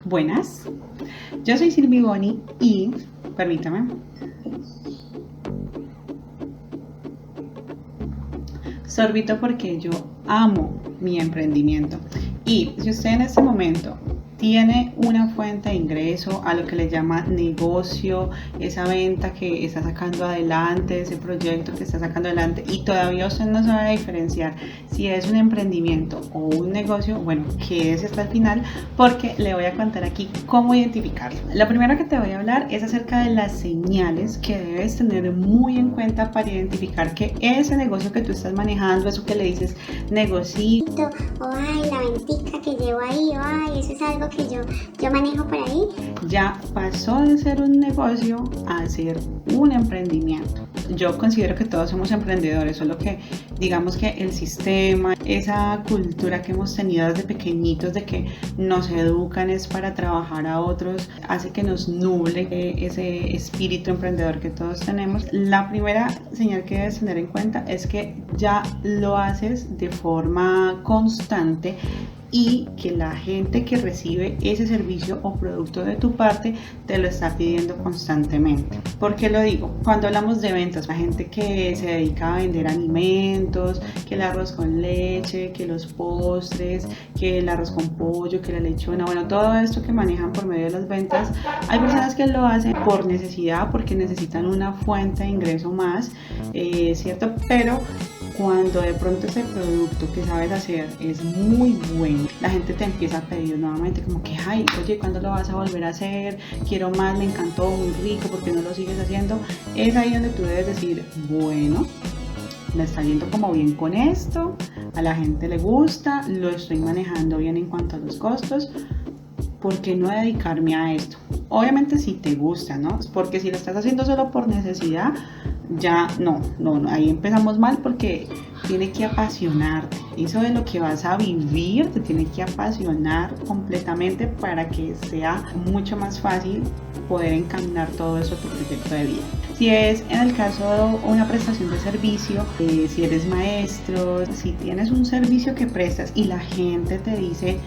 Buenas, yo soy Silvi Boni y permítame. Sorbito porque yo amo mi emprendimiento. Y si usted en este momento tiene una fuente de ingreso, a lo que le llama negocio, esa venta que está sacando adelante, ese proyecto que está sacando adelante y todavía usted no sabe diferenciar si es un emprendimiento o un negocio, bueno, quédese hasta el final porque le voy a contar aquí cómo identificarlo. Lo primero que te voy a hablar es acerca de las señales que debes tener muy en cuenta para identificar que ese negocio que tú estás manejando, eso que le dices negocito, o ay, la ventica que llevo ahí, o ay, eso es algo que yo manejo por ahí, ya pasó de ser un negocio a ser un emprendimiento. Yo considero que todos somos emprendedores, solo que digamos que el sistema, esa cultura que hemos tenido desde pequeñitos de que nos educan es para trabajar a otros, hace que nos nuble ese espíritu emprendedor que todos tenemos. La primera señal que debes tener en cuenta es que ya lo haces de forma constante y que la gente que recibe ese servicio o producto de tu parte te lo está pidiendo constantemente. ¿Por qué lo digo? Cuando hablamos de ventas, la gente que se dedica a vender alimentos, que el arroz con leche, que los postres, que el arroz con pollo, que la lechona, bueno, todo esto que manejan por medio de las ventas, hay personas que lo hacen por necesidad, porque necesitan una fuente de ingreso más, ¿cierto? Pero cuando de pronto ese producto que sabes hacer es muy bueno, la gente te empieza a pedir nuevamente como que, ay, oye, ¿cuándo lo vas a volver a hacer? Quiero más, me encantó, muy rico, ¿por qué no lo sigues haciendo? Es ahí donde tú debes decir, bueno, me está yendo como bien con esto, a la gente le gusta, lo estoy manejando bien en cuanto a los costos, ¿por qué no dedicarme a esto? Obviamente si te gusta, ¿no? Porque si lo estás haciendo solo por necesidad, ya no, ahí empezamos mal porque tiene que apasionarte. Eso de lo que vas a vivir te tiene que apasionar completamente para que sea mucho más fácil poder encaminar todo eso a tu proyecto de vida. Si es en el caso de una prestación de servicio, si eres maestro, si tienes un servicio que prestas y la gente te dice,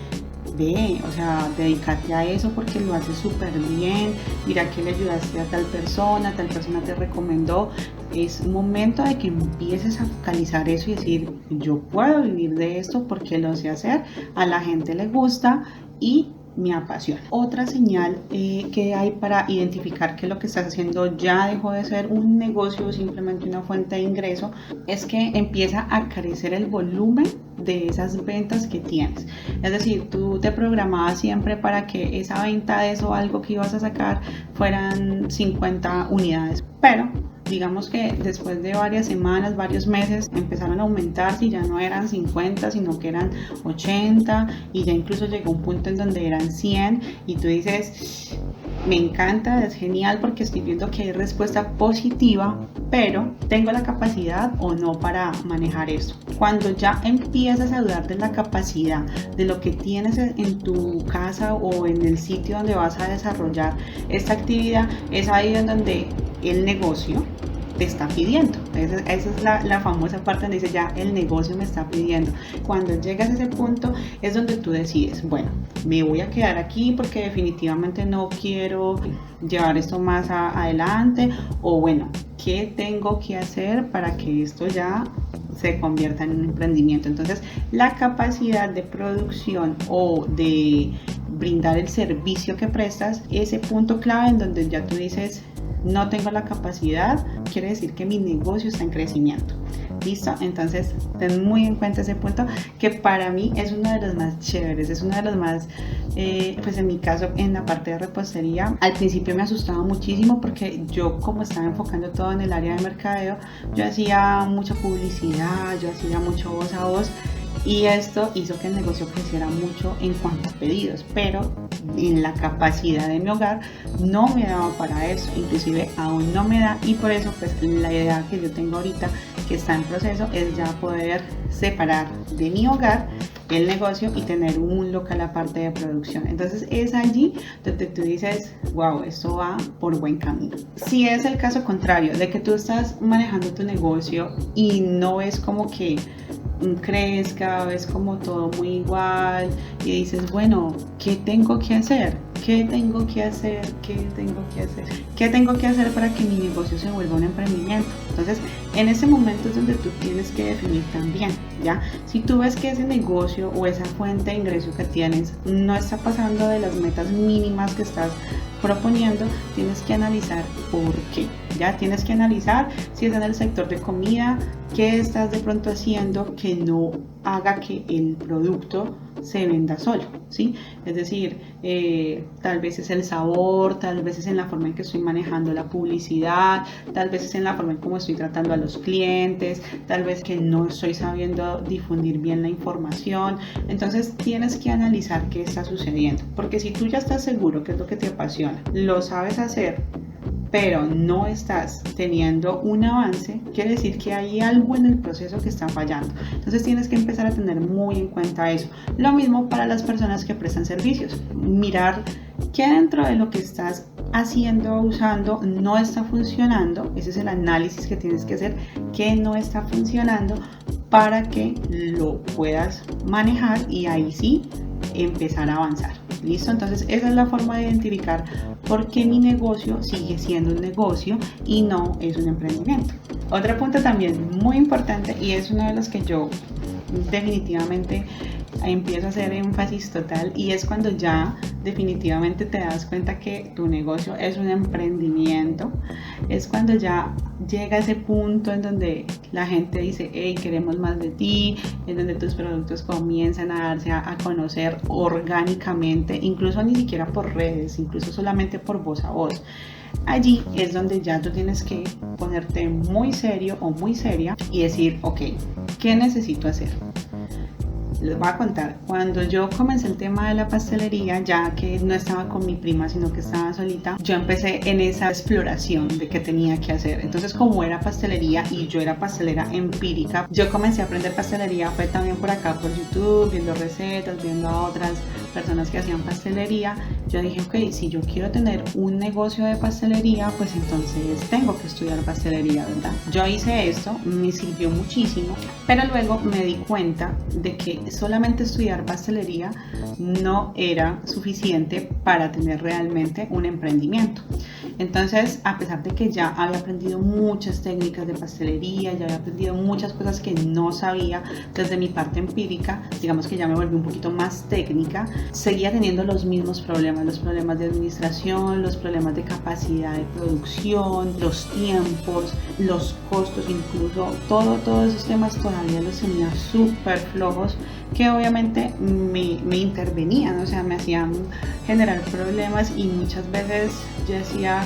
o sea, dedícate a eso porque lo haces súper bien, mira que le ayudaste a tal persona te recomendó. Es momento de que empieces a focalizar eso y decir, yo puedo vivir de esto porque lo sé hacer, a la gente le gusta y me apasiona. Otra señal que hay para identificar que lo que estás haciendo ya dejó de ser un negocio o simplemente una fuente de ingreso es que empieza a crecer el volumen de esas ventas que tienes. Es decir, tú te programabas siempre para que esa venta de eso, algo que ibas a sacar, fueran 50 unidades, pero digamos que después de varias semanas, varios meses, empezaron a aumentar y ya no eran 50, sino que eran 80 y ya incluso llegó un punto en donde eran 100 y tú dices, me encanta, es genial porque estoy viendo que hay respuesta positiva, pero ¿tengo la capacidad o no para manejar eso? Cuando ya empiezas a dudar de la capacidad, de lo que tienes en tu casa o en el sitio donde vas a desarrollar esta actividad, es ahí en donde el negocio te está pidiendo. Esa es la famosa parte donde dice ya el negocio me está pidiendo. Cuando llegas a ese punto es donde tú decides, bueno, me voy a quedar aquí porque definitivamente no quiero llevar esto más adelante, o bueno, ¿qué tengo que hacer para que esto ya se convierta en un emprendimiento? Entonces, la capacidad de producción o de brindar el servicio que prestas, ese punto clave en donde ya tú dices, no tengo la capacidad, quiere decir que mi negocio está en crecimiento. ¿Listo? Entonces, ten muy en cuenta ese punto que para mí es uno de los más chéveres, es uno de los más, pues en mi caso, en la parte de repostería, al principio me asustaba muchísimo porque yo como estaba enfocando todo en el área de mercadeo, yo hacía mucha publicidad, yo hacía mucho voz a voz y esto hizo que el negocio creciera mucho en cuanto a pedidos, pero en la capacidad de mi hogar no me daba para eso, inclusive aún no me da, y por eso pues la idea que yo tengo ahorita que está en proceso es ya poder separar de mi hogar el negocio y tener un local aparte de producción. Entonces es allí donde tú dices, wow, esto va por buen camino. Si es el caso contrario, de que tú estás manejando tu negocio y no ves como que crezca, ves como todo muy igual y dices, bueno, ¿qué tengo que hacer? ¿qué tengo que hacer? ¿Qué tengo que hacer? ¿Qué tengo que hacer para que mi negocio se vuelva un emprendimiento? Entonces, en ese momento es donde tú tienes que definir también, ¿ya? Si tú ves que ese negocio o esa fuente de ingreso que tienes no está pasando de las metas mínimas que estás proponiendo, tienes que analizar por qué. Ya tienes que analizar si es en el sector de comida, qué estás de pronto haciendo que no haga que el producto se venda solo, ¿sí? Es decir, tal vez es el sabor, tal vez es en la forma en que estoy manejando la publicidad, tal vez es en la forma en cómo estoy tratando a los clientes, tal vez que no estoy sabiendo difundir bien la información. Entonces tienes que analizar qué está sucediendo, porque si tú ya estás seguro qué es lo que te apasiona, lo sabes hacer, pero no estás teniendo un avance, quiere decir que hay algo en el proceso que está fallando. Entonces tienes que empezar a tener muy en cuenta eso. Lo mismo para las personas que prestan servicios. Mirar qué dentro de lo que estás haciendo o usando no está funcionando. Ese es el análisis que tienes que hacer, qué no está funcionando para que lo puedas manejar y ahí sí empezar a avanzar. ¿Listo? Entonces esa es la forma de identificar por qué mi negocio sigue siendo un negocio y no es un emprendimiento. Otro punto también muy importante, y es uno de los que yo definitivamente empiezo a hacer énfasis total, y es cuando ya definitivamente te das cuenta que tu negocio es un emprendimiento, es cuando ya llega ese punto en donde la gente dice, hey, queremos más de ti, en donde tus productos comienzan a darse a conocer orgánicamente, incluso ni siquiera por redes, incluso solamente por voz a voz. Allí es donde ya tú tienes que ponerte muy serio o muy seria y decir, ok, ¿qué necesito hacer? Les voy a contar, cuando yo comencé el tema de la pastelería, ya que no estaba con mi prima, sino que estaba solita, yo empecé en esa exploración de qué tenía que hacer. Entonces, como era pastelería y yo era pastelera empírica, yo comencé a aprender pastelería, fue también por acá por YouTube, viendo recetas, viendo a otras personas que hacían pastelería. Yo dije, ok, si yo quiero tener un negocio de pastelería, pues entonces tengo que estudiar pastelería, ¿verdad? Yo hice esto, me sirvió muchísimo, pero luego me di cuenta de que solamente estudiar pastelería no era suficiente para tener realmente un emprendimiento. Entonces, a pesar de que ya había aprendido muchas técnicas de pastelería, ya había aprendido muchas cosas que no sabía desde mi parte empírica, digamos que ya me volví un poquito más técnica, seguía teniendo los mismos problemas, los problemas de administración, los problemas de capacidad de producción, los tiempos, los costos, incluso todos esos temas todavía los tenía súper flojos, que obviamente me intervenían, o sea, me hacían generar problemas, y muchas veces yo decía,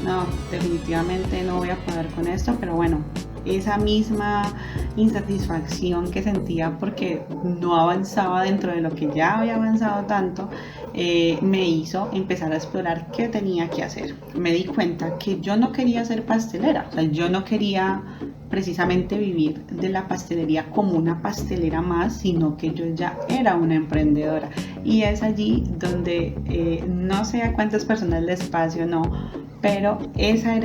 no, definitivamente no voy a poder con esto, pero bueno, esa misma insatisfacción que sentía porque no avanzaba dentro de lo que ya había avanzado tanto, me hizo empezar a explorar qué tenía que hacer. Me di cuenta que yo no quería ser pastelera, o sea, yo no quería precisamente vivir de la pastelería como una pastelera más, sino que yo ya era una emprendedora, y es allí donde no sé a cuántas personas les pase o no, pero ese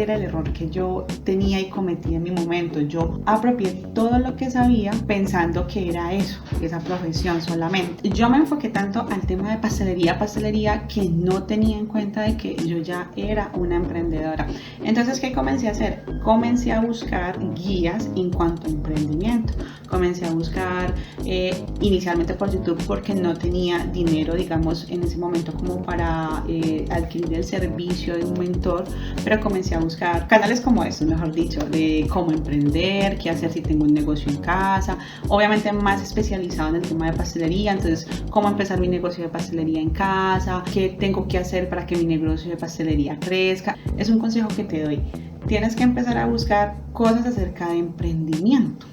era el error que yo tenía y cometí en mi momento. Yo apropié todo lo que sabía pensando que era eso, esa profesión solamente. Yo me enfoqué tanto al tema de pastelería, que no tenía en cuenta de que yo ya era una emprendedora. Entonces, ¿qué comencé a hacer? Comencé a buscar guías en cuanto a emprendimiento. Comencé a buscar inicialmente por YouTube, porque no tenía dinero, digamos, en ese momento como para adquirir el servicio de un mentor, pero comencé a buscar canales como estos, mejor dicho, de cómo emprender, qué hacer si tengo un negocio en casa, obviamente más especializado en el tema de pastelería. Entonces, cómo empezar mi negocio de pastelería en casa, qué tengo que hacer para que mi negocio de pastelería crezca. Es un consejo que te doy. Tienes que empezar a buscar cosas acerca de emprendimiento.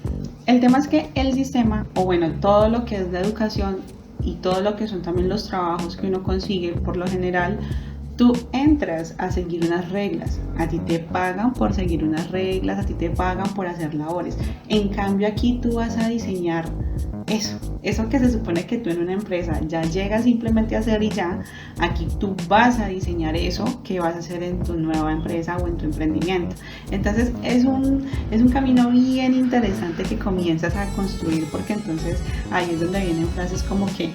El tema es que el sistema, o bueno, todo lo que es la educación y todo lo que son también los trabajos que uno consigue, por lo general, tú entras a seguir unas reglas, a ti te pagan por seguir unas reglas, a ti te pagan por hacer labores. En cambio, aquí tú vas a diseñar eso que se supone que tú en una empresa ya llegas simplemente a hacer y ya, aquí tú vas a diseñar eso que vas a hacer en tu nueva empresa o en tu emprendimiento. Entonces es un camino bien interesante que comienzas a construir, porque entonces ahí es donde vienen frases como que,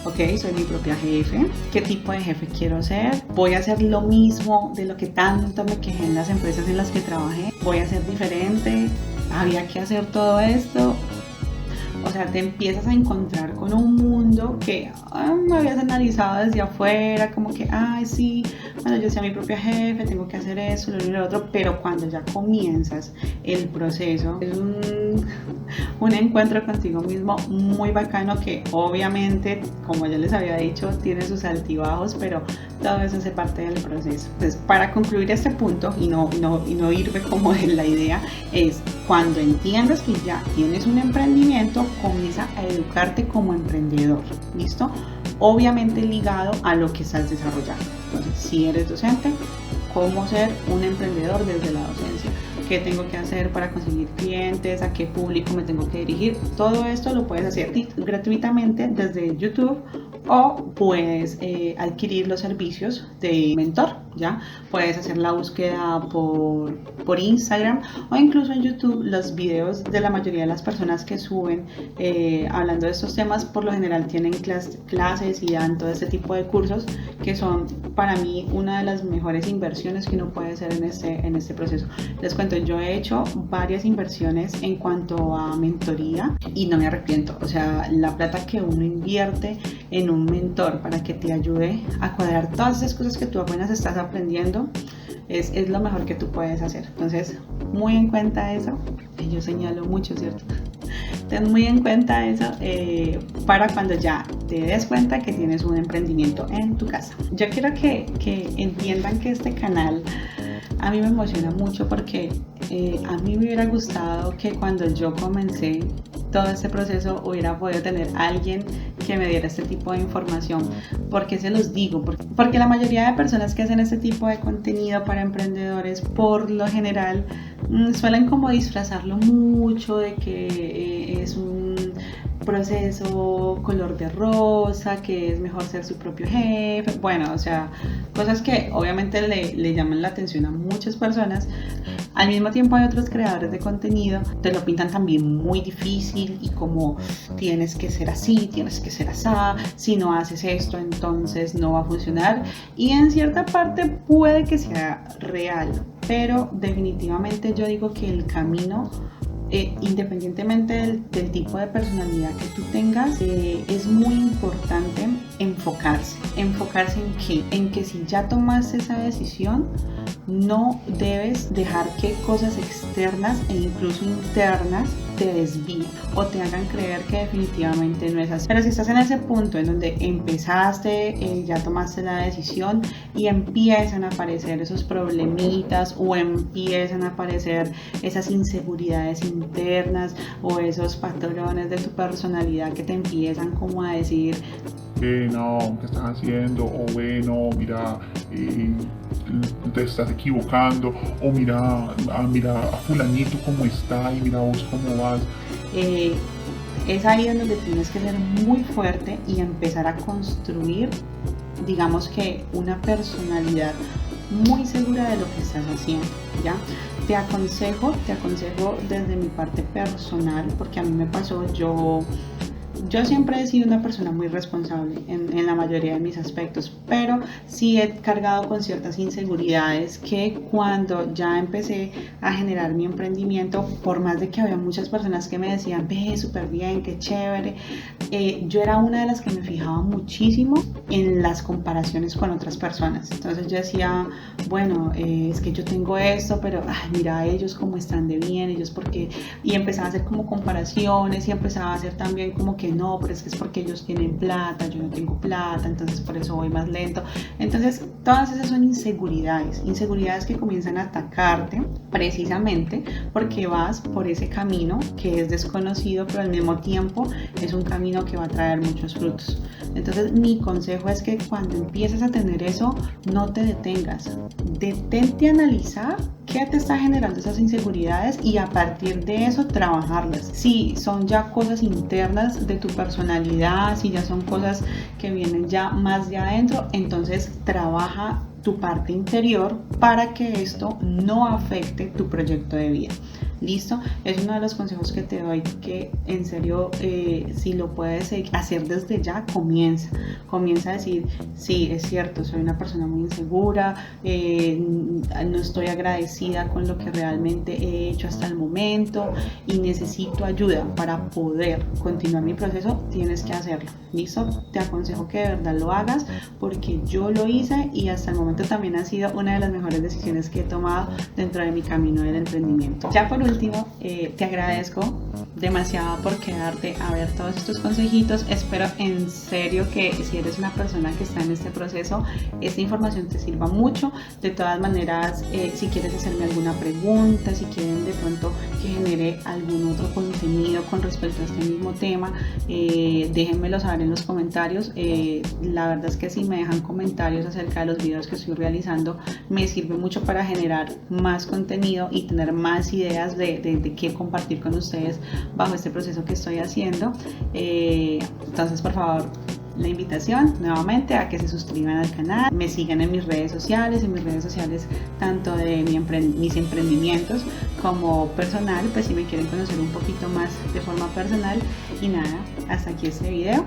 ok, soy mi propia jefe. ¿Qué tipo de jefe quiero ser? ¿Voy a hacer lo mismo de lo que tanto me quejé en las empresas en las que trabajé? ¿Voy a ser diferente? ¿Había que hacer todo esto? O sea, te empiezas a encontrar con un mundo que me habías analizado desde afuera, como que, ay, sí, bueno, yo soy mi propia jefe, tengo que hacer eso, lo uno y lo otro, pero cuando ya comienzas el proceso, es un encuentro contigo mismo muy bacano que obviamente, como ya les había dicho, tiene sus altibajos, pero todo eso hace parte del proceso. Entonces, para concluir este punto y no irme como en la idea, es cuando entiendas que ya tienes un emprendimiento, comienza a educarte como emprendedor, ¿listo? Obviamente ligado a lo que estás desarrollando. Entonces, si eres docente, cómo ser un emprendedor desde la docencia, qué tengo que hacer para conseguir clientes, a qué público me tengo que dirigir, todo esto lo puedes hacer gratuitamente desde YouTube o puedes adquirir los servicios de mentor, ¿ya? Puedes hacer la búsqueda por Instagram o incluso en YouTube. Los videos de la mayoría de las personas que suben hablando de estos temas por lo general tienen clases y dan todo este tipo de cursos que son para mí una de las mejores inversiones que uno puede hacer en este proceso. Les cuento, yo he hecho varias inversiones en cuanto a mentoría y no me arrepiento. O sea, la plata que uno invierte en un mentor para que te ayude a cuadrar todas esas cosas que tú apenas estás aprendiendo es lo mejor que tú puedes hacer. Entonces, muy en cuenta eso, que yo señalo mucho, ¿cierto? Ten muy en cuenta eso para cuando ya te des cuenta que tienes un emprendimiento en tu casa. Yo quiero que entiendan que este canal a mí me emociona mucho porque a mí me hubiera gustado que cuando yo comencé todo este proceso hubiera podido tener a alguien que me diera este tipo de información. ¿Por qué se los digo? Porque la mayoría de personas que hacen este tipo de contenido para emprendedores, por lo general, suelen como disfrazarlo mucho de que es un proceso color de rosa, que es mejor ser su propio jefe. Bueno, o sea, cosas que obviamente le llaman la atención a muchas personas. Al mismo tiempo hay otros creadores de contenido, te lo pintan también muy difícil y como tienes que ser así, tienes que ser así, si no haces esto entonces no va a funcionar, y en cierta parte puede que sea real, pero definitivamente yo digo que el camino independientemente del tipo de personalidad que tú tengas, es muy importante enfocarse en qué, en que si ya tomaste esa decisión no debes dejar que cosas externas e incluso internas te desvíen o te hagan creer que definitivamente no es así. Pero si estás en ese punto en donde empezaste, ya tomaste la decisión y empiezan a aparecer esos problemitas o empiezan a aparecer esas inseguridades internas o esos patrones de tu personalidad que te empiezan como a decir no, ¿qué estás haciendo? O bueno, mira, te estás equivocando, o mira a fulanito cómo está y mira vos cómo vas. Es ahí en donde tienes que ser muy fuerte y empezar a construir, digamos que una personalidad muy segura de lo que estás haciendo, ¿ya? Te aconsejo desde mi parte personal, porque a mí me pasó, yo siempre he sido una persona muy responsable en la mayoría de mis aspectos, pero sí he cargado con ciertas inseguridades que cuando ya empecé a generar mi emprendimiento, por más de que había muchas personas que me decían, ve, súper bien, qué chévere, yo era una de las que me fijaba muchísimo en las comparaciones con otras personas. Entonces yo decía, bueno, es que yo tengo esto, pero mira ellos cómo están de bien, ellos porque, y empezaba a hacer como comparaciones y empezaba a hacer también como que no, pero es que es porque ellos tienen plata, yo no tengo plata, entonces por eso voy más lento. Entonces todas esas son inseguridades que comienzan a atacarte precisamente porque vas por ese camino que es desconocido, pero al mismo tiempo es un camino que va a traer muchos frutos. Entonces mi consejo es que cuando empieces a tener eso, no te detengas, detente a analizar qué te está generando esas inseguridades y a partir de eso trabajarlas. Si son ya cosas internas de tu personalidad, si ya son cosas que vienen ya más de adentro, entonces trabaja tu parte interior para que esto no afecte tu proyecto de vida. ¿Listo? Es uno de los consejos que te doy, que en serio, si lo puedes hacer desde ya, comienza a decir, sí, es cierto, soy una persona muy insegura, no estoy agradecida con lo que realmente he hecho hasta el momento y necesito ayuda para poder continuar mi proceso. Tienes que hacerlo, ¿listo? Te aconsejo que de verdad lo hagas, porque yo lo hice y hasta el momento también ha sido una de las mejores decisiones que he tomado dentro de mi camino del emprendimiento. Ya por último, te agradezco demasiado por quedarte a ver todos estos consejitos. Espero en serio que si eres una persona que está en este proceso, esta información te sirva mucho. De todas maneras, si quieres hacerme alguna pregunta, si quieren de pronto que genere algún otro contenido con respecto a este mismo tema, déjenmelo saber en los comentarios. La verdad es que si me dejan comentarios acerca de los videos que estoy realizando, me sirve mucho para generar más contenido y tener más ideas de qué compartir con ustedes bajo este proceso que estoy haciendo. Entonces, por favor, la invitación nuevamente a que se suscriban al canal, me sigan en mis redes sociales, tanto de mis emprendimientos como personal, pues si me quieren conocer un poquito más de forma personal. Y nada, hasta aquí este video.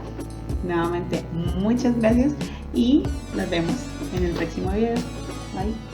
Nuevamente, muchas gracias y nos vemos en el próximo video. Bye.